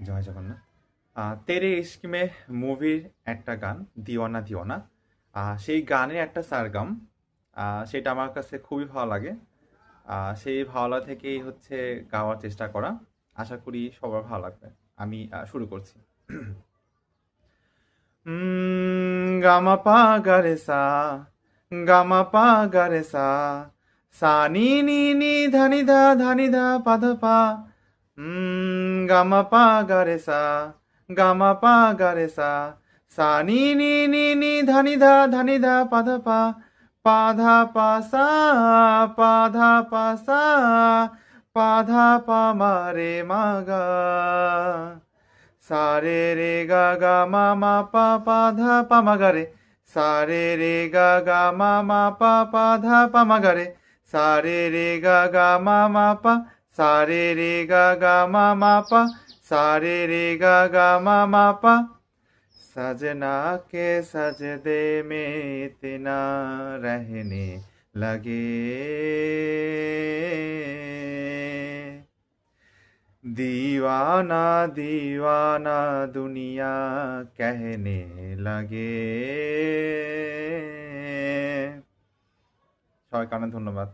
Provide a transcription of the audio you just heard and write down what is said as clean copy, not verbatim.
জয় জগন্নাথ। তেরে ইশক মে মুভির একটা গান, দিওয়ানা দিওয়ানা। সেই গানের একটা সারগম, সেটা আমার কাছে খুবই ভালো লাগে। সেই ভালো লাগা থেকেই হচ্ছে গাওয়ার চেষ্টা করা। আশা করি সবার ভালো লাগবে। আমি শুরু করছি। গামা পা গারে সা, গামা পা গারে সা, সা নি নি নি ধানি ধা পাধা পা। গামা পা গারে সা, গামা পা গারে সা, সা নি নি নি নি ধানি ধা পাধা পা। পাধা পা সা, পাধা পা সা, পাধা পা মা রে মা গা। সারে রে গা গা মা মা পা পা ধা পা মা গা রে। সারে রে গা গা মা মা পা পা ধা পা মা গা রে। সারে রে গা গা মা মা পা, সারে রে গা গা মা মা পা, सारे रे गा गा मा मा पा। सजना के सजदे में इतना रहने लगे, दीवाना दीवाना दुनिया कहने लगे। সবাইকে অনেক ধন্যবাদ।